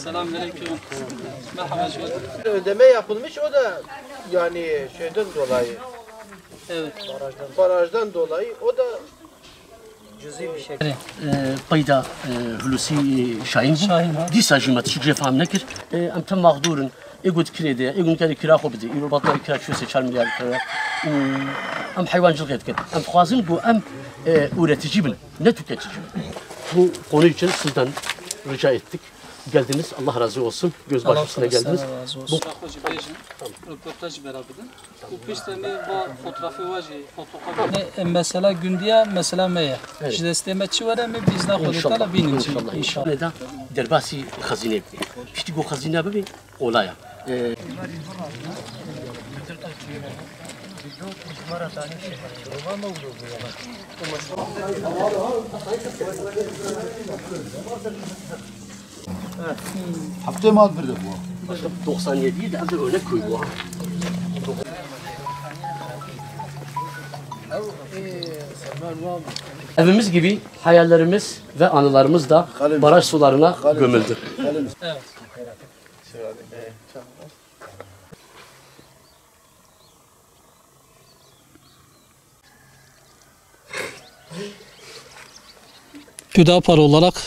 Selamünaleyküm. Merhaba. Ödeme yapılmış, o da yani şeyden dolayı. Evet. Barajdan dolayı o da قيدا هلوسي شاهين دي ساجمات شجع فهم نكر ام تم مقدورن يقول كريدي يقول كذا كرا خو بدي يقول بطل كرا شو 4 مليار كرا ام حيوان جلقت كده ام خوازن بو ام üretici bile ne tüketici bu konu için sizden rica ettik. Geldiniz. Allah razı olsun. Göz başısına geldiniz. Bu röportaj beraber. Bu pistemi va fotoğrafı var fotoğrafı. Mesela gündiye mesela meye. İşte istemetçi var ama biz de kodetala bininci. İnşallah. Neden? Derbasi hazine. İşte bu hazine bir olaya. Haftaya mal verdi bu. 97'yi de az örnek koy bu. Evimiz gibi hayallerimiz ve anılarımız da baraj sularına gömüldü. Evet. Hüdapar olarak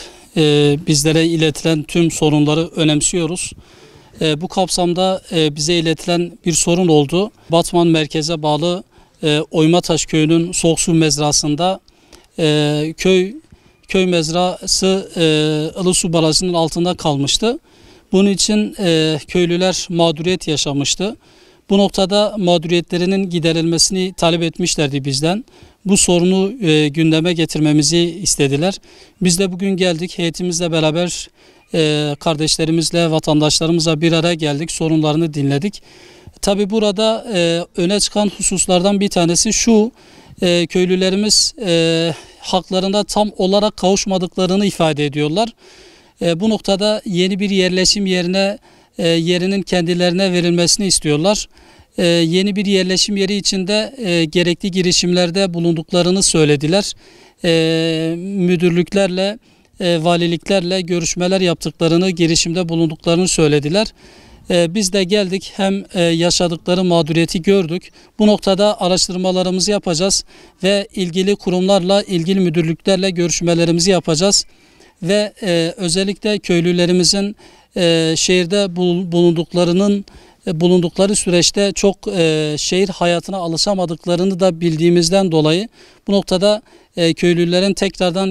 bizlere iletilen tüm sorunları önemsiyoruz. Bu kapsamda bize iletilen bir sorun oldu. Batman merkeze bağlı Oymataş köyünün soğuk su mezrasında köy mezrası Ilısu Barajı'nın altında kalmıştı. Bunun için köylüler mağduriyet yaşamıştı. Bu noktada mağduriyetlerinin giderilmesini talep etmişlerdi bizden. Bu sorunu gündeme getirmemizi istediler. Biz de bugün geldik heyetimizle beraber kardeşlerimizle, vatandaşlarımızla bir araya geldik. Sorunlarını dinledik. Tabi burada öne çıkan hususlardan bir tanesi şu. Köylülerimiz haklarında tam olarak kavuşmadıklarını ifade ediyorlar. Bu noktada yeni bir yerleşim yerinin kendilerine verilmesini istiyorlar. Yeni bir yerleşim yeri içinde gerekli girişimlerde bulunduklarını söylediler. Müdürlüklerle, valiliklerle görüşmeler yaptıklarını, girişimde bulunduklarını söylediler. Biz de geldik, hem yaşadıkları mağduriyeti gördük. Bu noktada araştırmalarımızı yapacağız ve ilgili kurumlarla, ilgili müdürlüklerle görüşmelerimizi yapacağız. Ve özellikle köylülerimizin şehirde bulundukları süreçte çok şehir hayatına alışamadıklarını da bildiğimizden dolayı bu noktada köylülerin tekrardan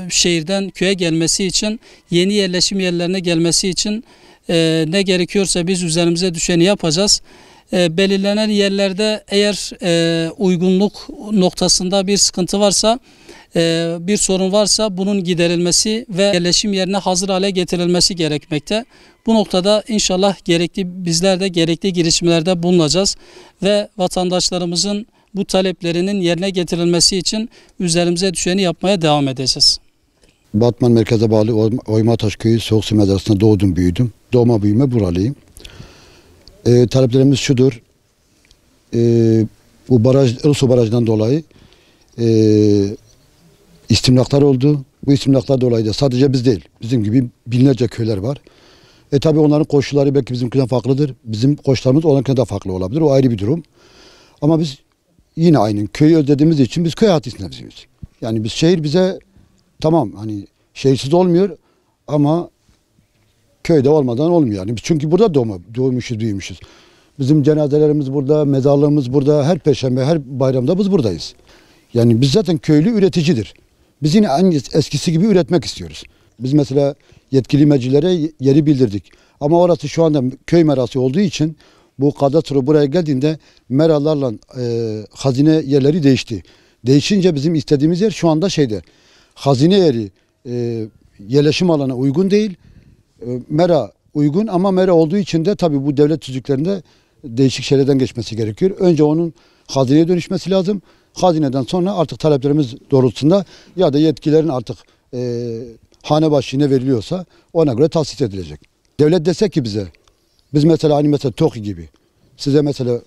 şehirden köye gelmesi için, yeni yerleşim yerlerine gelmesi için ne gerekiyorsa biz üzerimize düşeni yapacağız. Belirlenen yerlerde eğer uygunluk noktasında bir sıkıntı varsa, bir sorun varsa bunun giderilmesi ve yerleşim yerine hazır hale getirilmesi gerekmekte. Bu noktada inşallah bizler de gerekli girişimlerde bulunacağız ve vatandaşlarımızın bu taleplerinin yerine getirilmesi için üzerimize düşeni yapmaya devam edeceğiz. Batman merkeze bağlı Oymataş köyü soğuk su mezrasında doğdum, büyüdüm. Doğma büyüme buralıyım. Taleplerimiz şudur. Bu Ilısu Barajı'ndan dolayı istimlaklar oldu. Bu istimlaklar dolayı da sadece biz değil, bizim gibi binlerce köyler var. Tabii onların koşulları belki bizimkinden farklıdır. Bizim koşullarımız onlarınkinden de farklı olabilir. O ayrı bir durum. Ama biz yine aynı köyü özlediğimiz için biz köy hayatı istiyoruz. Yani biz şehir bize tamam, hani şehirsiz olmuyor ama köyde olmadan olmuyor. Yani biz çünkü burada doğmuşuz, büyümüşüz. Bizim cenazelerimiz burada, mezarlığımız burada. Her perşembe, her bayramda biz buradayız. Yani biz zaten köylü üreticidir. Biz yine aynı eskisi gibi üretmek istiyoruz. Biz mesela yetkili mercilere yeri bildirdik. Ama orası şu anda köy merası olduğu için bu kadastro buraya geldiğinde meralarla hazine yerleri değişti. Değişince bizim istediğimiz yer şu anda hazine yeri yerleşim alanına uygun değil. Mera uygun ama mera olduğu için de tabii bu devlet tüzüklerinde değişik şeylerden geçmesi gerekiyor. Önce onun hazineye dönüşmesi lazım. Hazineden sonra artık taleplerimiz doğrultusunda ya da yetkilerin artık hane başına veriliyorsa ona göre tahsis edilecek. Devlet desek ki bize, biz mesela hani mesela TOKİ gibi size mesela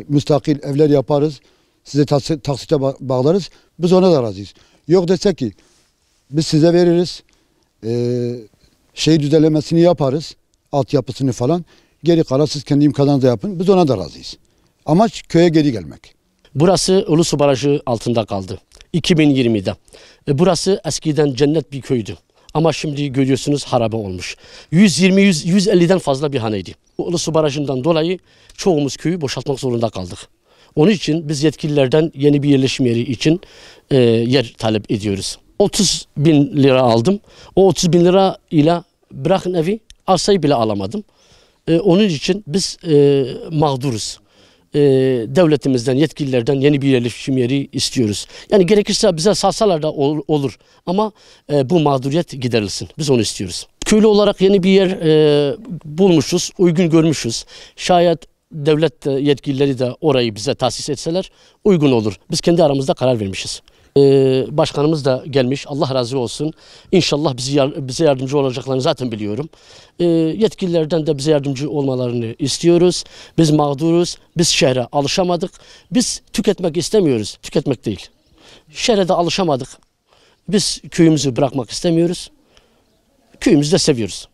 müstakil evler yaparız, size taksite bağlarız, biz ona da razıyız. Yok desek ki biz size veririz, düzenlemesini yaparız, altyapısını falan, geri kalan siz kendi imkanlarınızla yapın, biz ona da razıyız. Amaç köye geri gelmek. Burası Ulusu Barajı altında kaldı 2020'de. Burası eskiden cennet bir köydü. Ama şimdi görüyorsunuz harabe olmuş. 120-150'den fazla bir haneydi. Ulusu Barajı'ndan dolayı çoğumuz köyü boşaltmak zorunda kaldık. Onun için biz yetkililerden yeni bir yerleşim yeri için yer talep ediyoruz. 30 bin lira aldım. O 30 bin lira ile bırakın evi, arsayı bile alamadım. Onun için biz mağduruz. Devletimizden, yetkililerden yeni bir yerleşim yeri istiyoruz. Yani gerekirse bize salsalar da olur. Ama bu mağduriyet giderilsin. Biz onu istiyoruz. Köylü olarak yeni bir yer bulmuşuz, uygun görmüşüz. Şayet devlet yetkilileri de orayı bize tahsis etseler uygun olur. Biz kendi aramızda karar vermişiz. Başkanımız da gelmiş. Allah razı olsun. İnşallah bize yardımcı olacaklarını zaten biliyorum. Yetkililerden de bize yardımcı olmalarını istiyoruz. Biz mağduruz. Biz şehre alışamadık. Biz tüketmek istemiyoruz. Tüketmek değil. Şehre de alışamadık. Biz köyümüzü bırakmak istemiyoruz. Köyümüzü de seviyoruz.